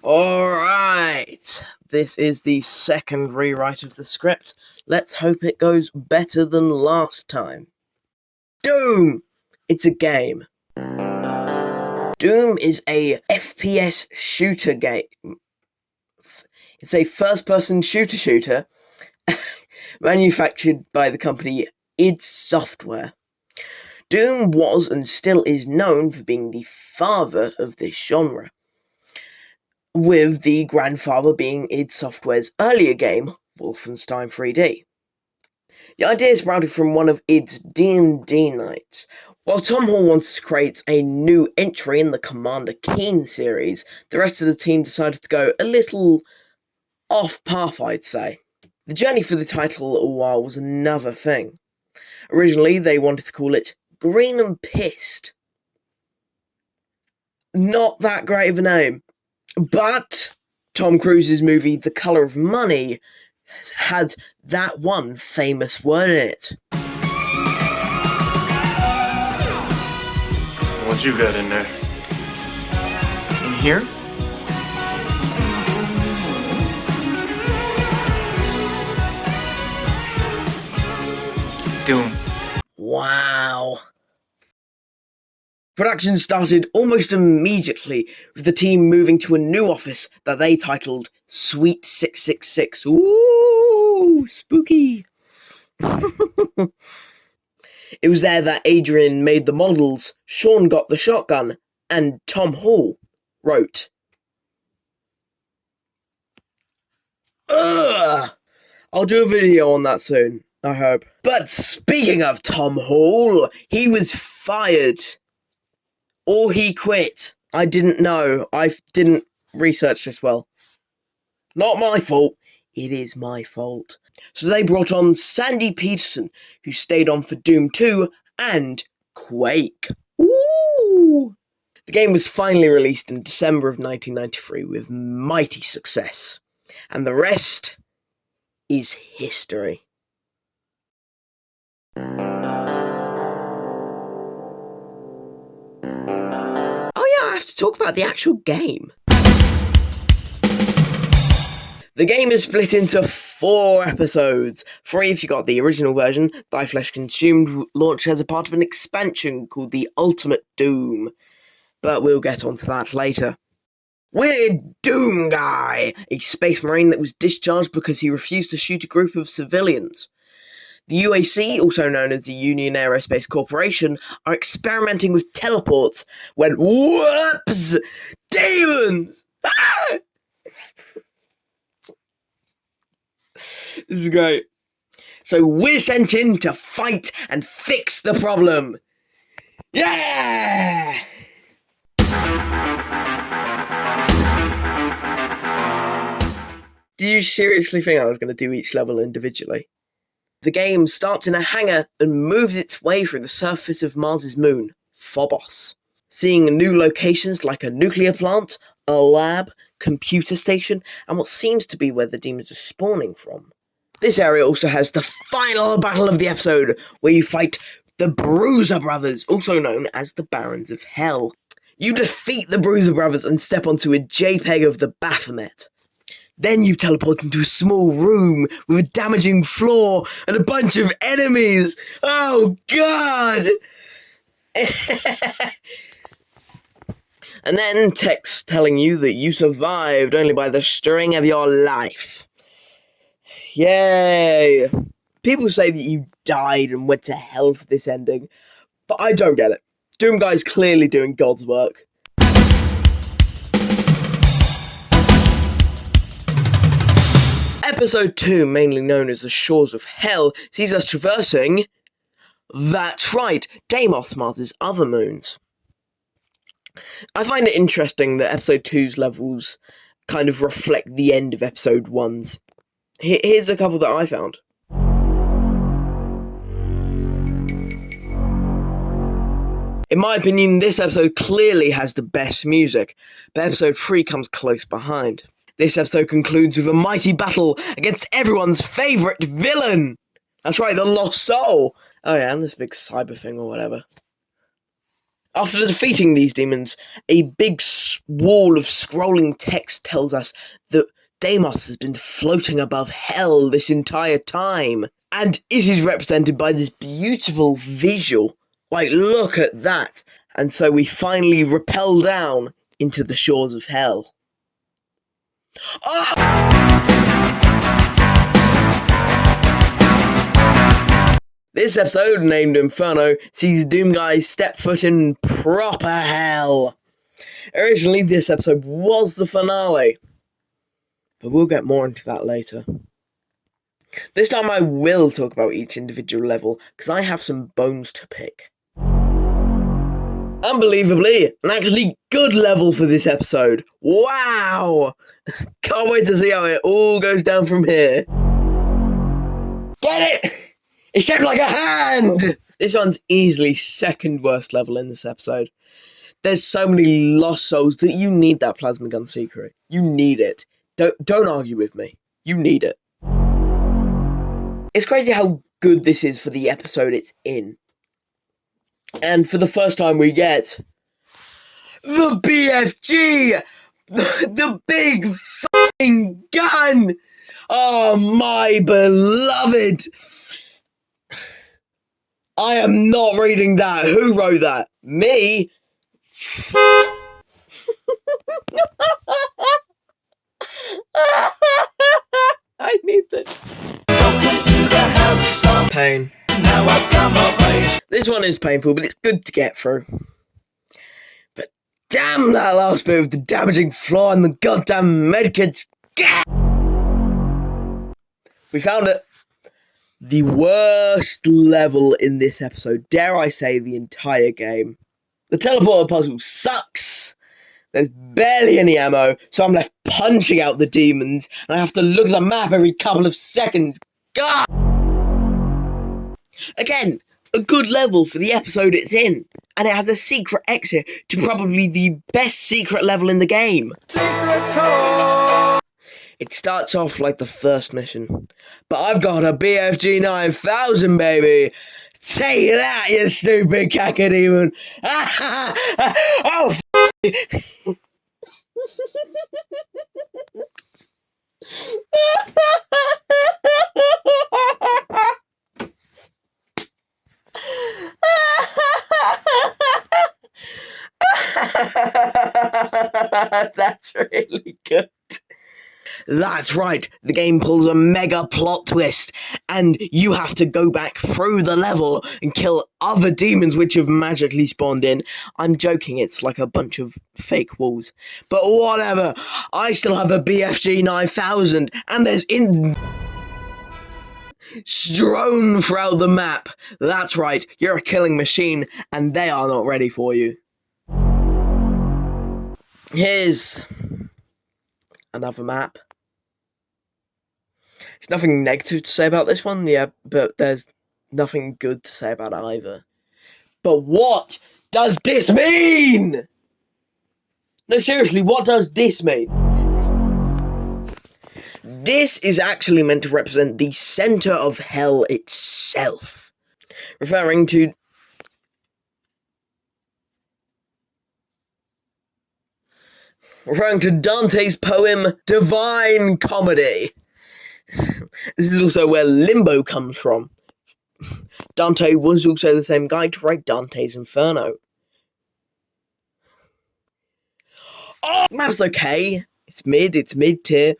Alright, this is the second rewrite of the script. Let's hope it goes better than last time. Doom! It's a game. Doom is a FPS shooter game. It's a first-person shooter manufactured by the company id Software. Doom was and still is known for being the father of this genre, with the grandfather being id Software's earlier game, Wolfenstein 3D. The idea sprouted from one of id's D&D nights. While Tom Hall wanted to create a new entry in the Commander Keen series, the rest of the team decided to go a little off path, I'd say. The journey for the title a while was another thing. Originally, they wanted to call it Green and Pissed. Not that great of a name. But Tom Cruise's movie The Colour of Money had that one famous word in it. What you got in there? In here? Doom. Wow. Production started almost immediately, with the team moving to a new office that they titled Suite 666. Ooh, spooky. It was there that Adrian made the models, Sean got the shotgun, and Tom Hall wrote. Ugh! I'll do a video on that soon, I hope. But speaking of Tom Hall, he was fired. Or he quit. I didn't know. I didn't research this well. Not my fault. It is my fault. So they brought on Sandy Peterson, who stayed on for Doom 2 and Quake. Ooh! The game was finally released in December of 1993 with mighty success. And the rest is history. I have to talk about the actual game. The game is split into 4 episodes. 3 if you got the original version. Thy Flesh Consumed launched as a part of an expansion called the Ultimate Doom. But we'll get onto that later. We're Doom Guy, a space marine that was discharged because he refused to shoot a group of civilians. The UAC, also known as the Union Aerospace Corporation, are experimenting with teleports when whoops! Demons! Ah! This is great. So we're sent in to fight and fix the problem. Yeah! Did you seriously think I was going to do each level individually? The game starts in a hangar and moves its way through the surface of Mars's moon, Phobos, seeing new locations like a nuclear plant, a lab, computer station, and what seems to be where the demons are spawning from. This area also has the final battle of the episode, where you fight the Bruiser Brothers, also known as the Barons of Hell. You defeat the Bruiser Brothers and step onto a JPEG of the Baphomet. Then you teleport into a small room with a damaging floor and a bunch of enemies. Oh, God! And then text telling you that you survived only by the string of your life. Yay! People say that you died and went to hell for this ending, but I don't get it. Doom Guy's clearly doing God's work. Episode 2, mainly known as the Shores of Hell, sees us traversing, that's right, Deimos, Mars' other moons. I find it interesting that Episode 2's levels kind of reflect the end of Episode 1's. Here's a couple that I found. In my opinion, this episode clearly has the best music, but Episode 3 comes close behind. This episode concludes with a mighty battle against everyone's favourite villain! That's right, the Lost Soul! Oh yeah, and this big cyber thing or whatever. After defeating these demons, a big wall of scrolling text tells us that Deimos has been floating above hell this entire time. And it is represented by this beautiful visual. Like, look at that. And so we finally rappel down into the shores of hell. Oh! This episode, named Inferno, sees Doom Guy step foot in proper hell. Originally, this episode was the finale, but we'll get more into that later. This time I will talk about each individual level, because I have some bones to pick. Unbelievably, an actually good level for this episode. Wow! Can't wait to see how it all goes down from here. Get it? It's shaped like a hand! This one's easily second worst level in this episode. There's so many lost souls that you need that plasma gun secret. You need it. Don't argue with me. You need it. It's crazy how good this is for the episode it's in. And for the first time we get the BFG! The big f***ing gun! Oh, my beloved! I am not reading that. Who wrote that? Me? I need this. Pain. Now I've come of age. This one is painful, but it's good to get through. But damn that last bit of the damaging flaw and the goddamn medkits. We found it. The worst level in this episode, dare I say the entire game. The teleporter puzzle sucks. There's barely any ammo, so I'm left punching out the demons, and I have to look at the map every couple of seconds. God! Again, a good level for the episode it's in, and it has a secret exit to probably the best secret level in the game. Secret tunnel! It starts off like the first mission, but I've got a BFG 9000, baby! Say that, you stupid cacodemon! Oh, that's really good. That's right, the game pulls a mega plot twist, and you have to go back through the level and kill other demons which have magically spawned in. I'm joking, it's like a bunch of fake walls. But whatever, I still have a BFG 9000, and there's strewn throughout the map. That's right, you're a killing machine, and they are not ready for you. Here's another map. There's nothing negative to say about this one, yeah, but there's nothing good to say about it either. But what does this mean? No, seriously, what does this mean? This is actually meant to represent the center of hell itself, referring to Dante's poem Divine Comedy. This is also where limbo comes from. Dante was also the same guy to write Dante's Inferno. Oh, map's okay. It's mid-tier.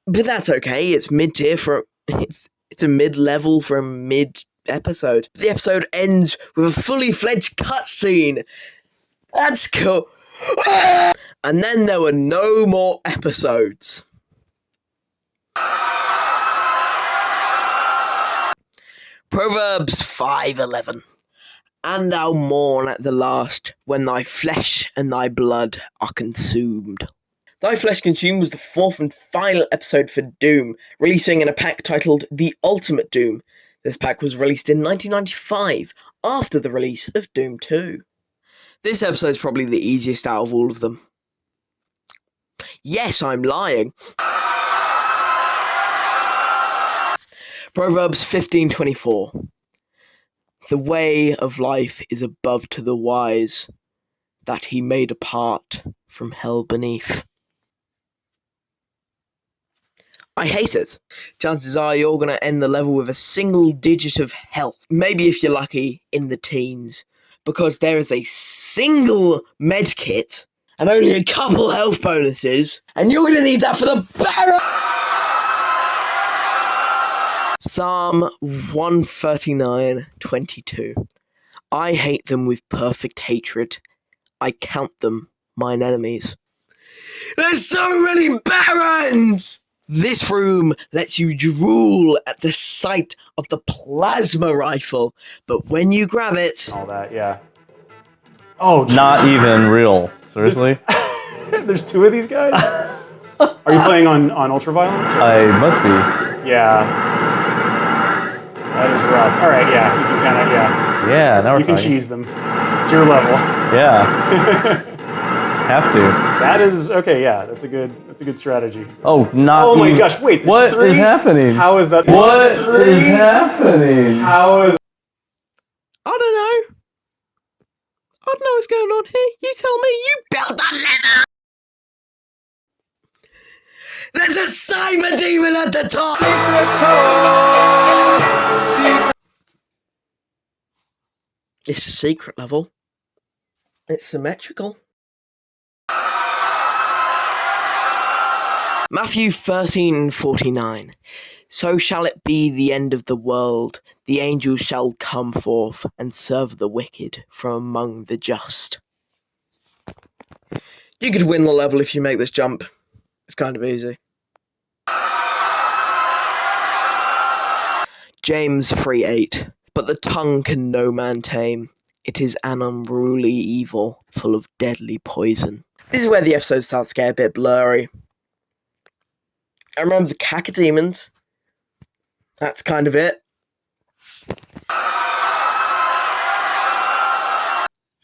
But that's okay, it's mid-tier for... It's a mid-level for a mid-episode. The episode ends with a fully fledged cutscene. That's cool. And then there were no more episodes. Proverbs 5:11. And thou mourn at the last, when thy flesh and thy blood are consumed. Thy Flesh Consumed was the fourth and final episode for Doom, releasing in a pack titled The Ultimate Doom. This pack was released in 1995, after the release of Doom 2. This episode is probably the easiest out of all of them. Yes, I'm lying. Proverbs 15:24. The way of life is above to the wise, that he made apart from hell beneath. I hate it. Chances are you're going to end the level with a single digit of health. Maybe if you're lucky, in the teens. Because there is a single med kit and only a couple health bonuses. And you're going to need that for the Baron! Psalm 139:22. I hate them with perfect hatred. I count them mine enemies. There's so many barons! This room lets you drool at the sight of the plasma rifle, but when you grab it... All that, yeah. Oh, Not even real. Seriously? There's two of these guys? Are you playing on Ultraviolence? I must be. Yeah. That is rough. All right, yeah. You can kind of, yeah. Yeah, now we're You can talking. cheese them. It's your level. Yeah. Have to. That is, okay, yeah. That's a good strategy. Oh, not Oh my even- gosh, wait. There's What three? is happening? How is that? What Three? is happening? How is... I don't know. I don't know what's going on here. You tell me. You built that leather! There's a cyber demon at the top! It's a secret level. It's symmetrical. Matthew 13:49. So shall it be the end of the world. The angels shall come forth and serve the wicked from among the just. You could win the level if you make this jump. It's kind of easy. James 3:8. But the tongue can no man tame. It is an unruly evil, full of deadly poison. This is where the episode starts to get a bit blurry. I remember the cacodemons. That's kind of it.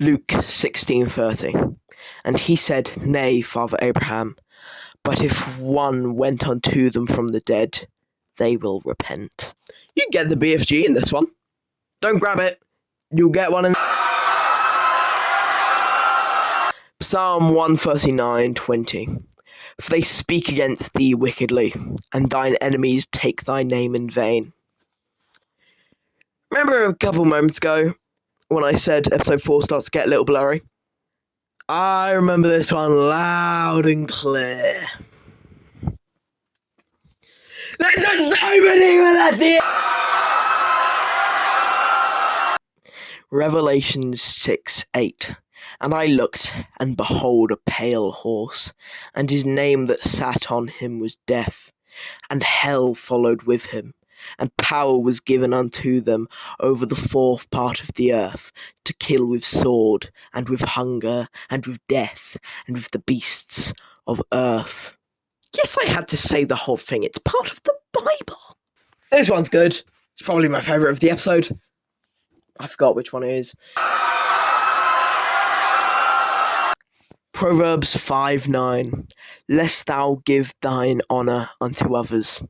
Luke 16:30. And he said, Nay, Father Abraham, but if one went unto them from the dead, they will repent. You get the BFG in this one. Don't grab it. You'll get one in... Psalm 139:20. For they speak against thee wickedly, and thine enemies take thy name in vain. Remember a couple moments ago when I said episode 4 starts to get a little blurry? I remember this one loud and clear. There's a cyber demon at the... Revelation 6:8. And I looked, and behold, a pale horse, and his name that sat on him was Death, and hell followed with him, and power was given unto them over the fourth part of the earth, to kill with sword, and with hunger, and with death, and with the beasts of earth. Yes, I had to say the whole thing. It's part of the Bible. This one's good. It's probably my favourite of the episode. I forgot which one it is. Proverbs 5:9. Lest thou give thine honour unto others,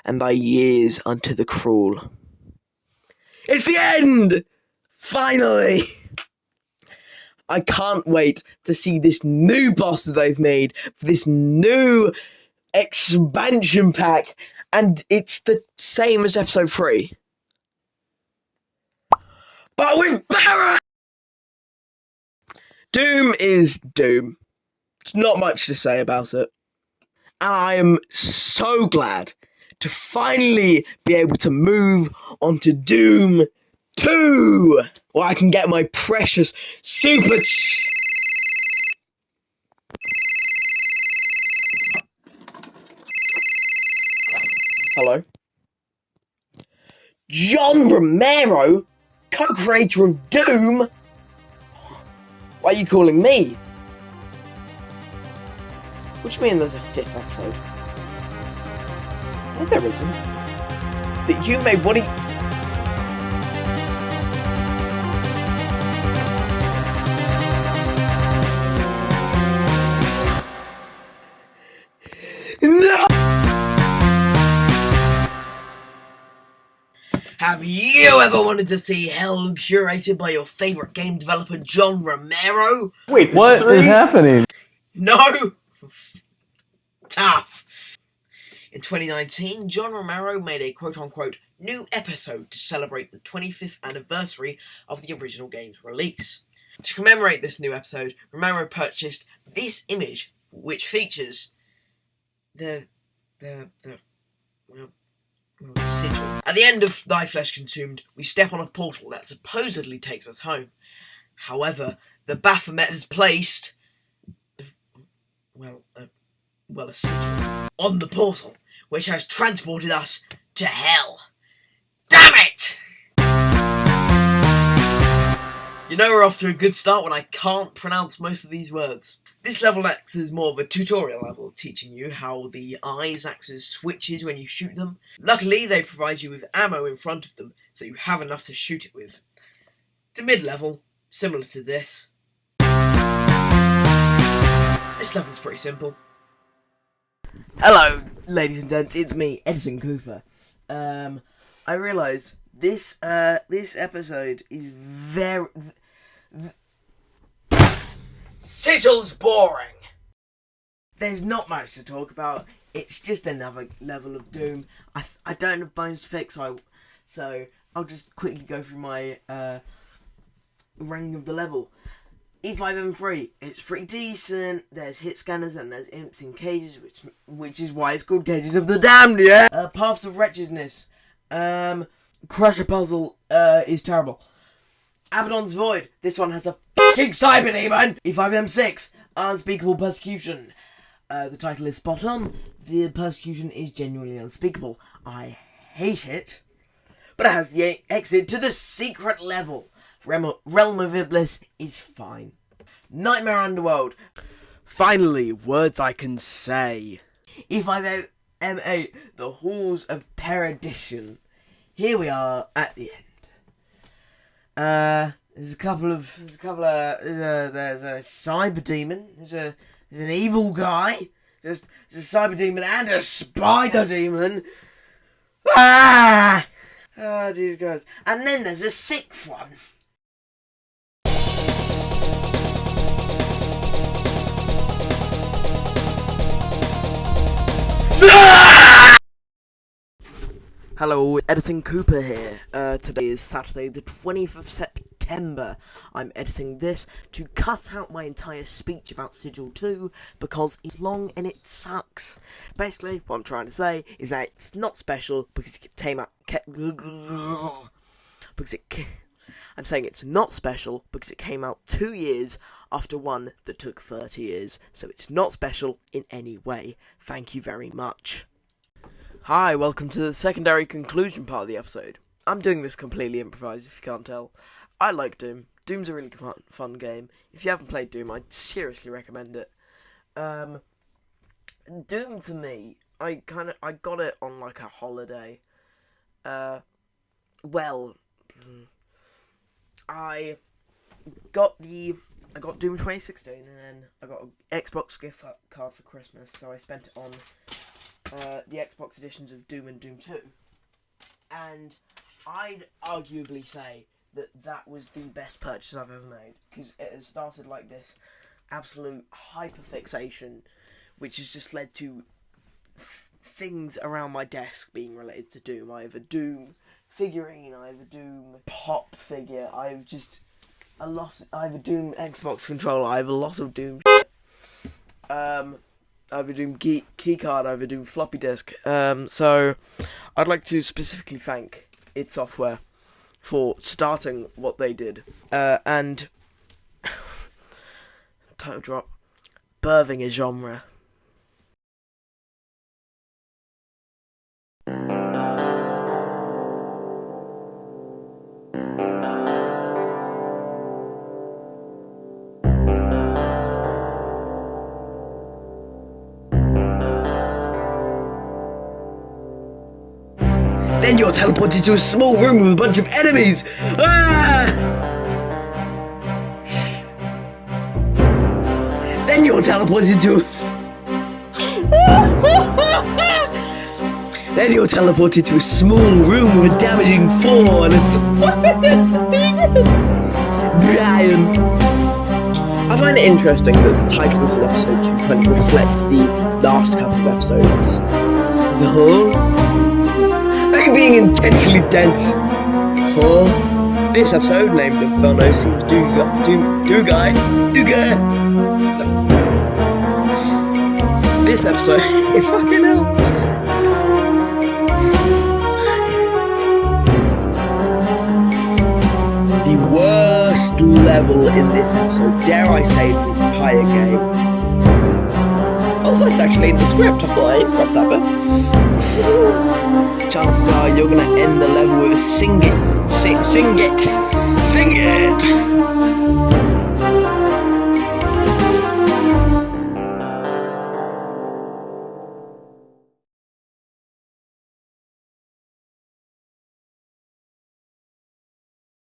and thy years unto the cruel. It's the end! Finally! I can't wait to see this new boss that they've made for this new expansion pack, and it's the same as episode 3. But with Barra! Doom is Doom. There's not much to say about it. And I am so glad to finally be able to move on to Doom 2, where I can get my precious super... Hello? John Romero? Co-creator of Doom? Why are you calling me? What do you mean there's a 5th episode? No, there isn't. That you made what No! Have you ever wanted to see hell curated by your favourite game developer John Romero? Wait, there's What three? is happening? No! Tough! In 2019, John Romero made a quote-unquote new episode to celebrate the 25th anniversary of the original game's release. To commemorate this new episode, Romero purchased this image, which features the sigil. At the end of Thy Flesh Consumed, we step on a portal that supposedly takes us home. However, the Baphomet has placed a sigil on the portal, which has transported us to hell. Damn it! You know we're off to a good start when I can't pronounce most of these words. This level acts as more of a tutorial level, teaching you how the eyes act as switches when you shoot them. Luckily, they provide you with ammo in front of them, so you have enough to shoot it with. It's a mid-level, similar to this. This level's pretty simple. Hello, ladies and gents, it's me, Edison Cooper. I realised this episode is very... Sigil's boring! There's not much to talk about, it's just another level of Doom. I don't have bones to pick, so I'll just quickly go through my ranking of the level. E5M3, it's pretty decent. There's hit scanners and there's imps in cages, which is why it's called Cages of the Damned, yeah? Paths of Wretchedness. Crusher Puzzle is terrible. Abaddon's Void, this one has a fucking cyber demon! E5M6, Unspeakable Persecution. The title is spot on. The persecution is genuinely unspeakable. I hate it. But it has the exit to the secret level. Realm of Iblis is fine. Nightmare Underworld. Finally, words I can say. E5M8, The Halls of Perdition. Here we are at the end. There's a cyber demon. There's an evil guy. There's a cyber demon and a spider demon. Ah! Oh, Jesus Christ. And then there's a sixth one. Hello, Editing Cooper here. Today is Saturday the 20th of September. I'm editing this to cut out my entire speech about Sigil 2 because it's long and it sucks. Basically, what I'm trying to say is that it's not special because it came out... I'm saying it's not special because it came out 2 years after one that took 30 years. So it's not special in any way. Thank you very much. Hi, welcome to the secondary conclusion part of the episode. I'm doing this completely improvised, if you can't tell. I like Doom. Doom's a really fun game. If you haven't played Doom, I'd seriously recommend it. Doom, to me, I got it on like a holiday. I got Doom 2016, and then I got an Xbox gift card for Christmas, so I spent it on the Xbox editions of Doom and Doom 2, and I'd arguably say that was the best purchase I've ever made, because it has started like this absolute hyperfixation, which has just led to things around my desk being related to Doom. I have a Doom figurine, I have a Doom pop figure, I have a Doom Xbox controller, I have a lot of Doom shit. I have a Doom keycard, I have a Doom floppy disk. So I'd like to specifically thank id Software for starting what they did. And title drop, birthing a genre. Then you're teleported to a small room with a bunch of enemies! Ah! Then you're teleported to... Then you're teleported to a small room with a damaging fall and what is doing Griffin? Brian. I find it interesting that the title of an episode can kind of reflect the last couple of episodes. Huh? Are you being intentionally dense? Huh? This episode, named Inferno, seems do guy. So, this episode, fucking hell. The worst level in this episode, dare I say, the entire game. Oh, that's actually in the script. I thought I improv that bit. Chances are you're gonna end the level with a sing it.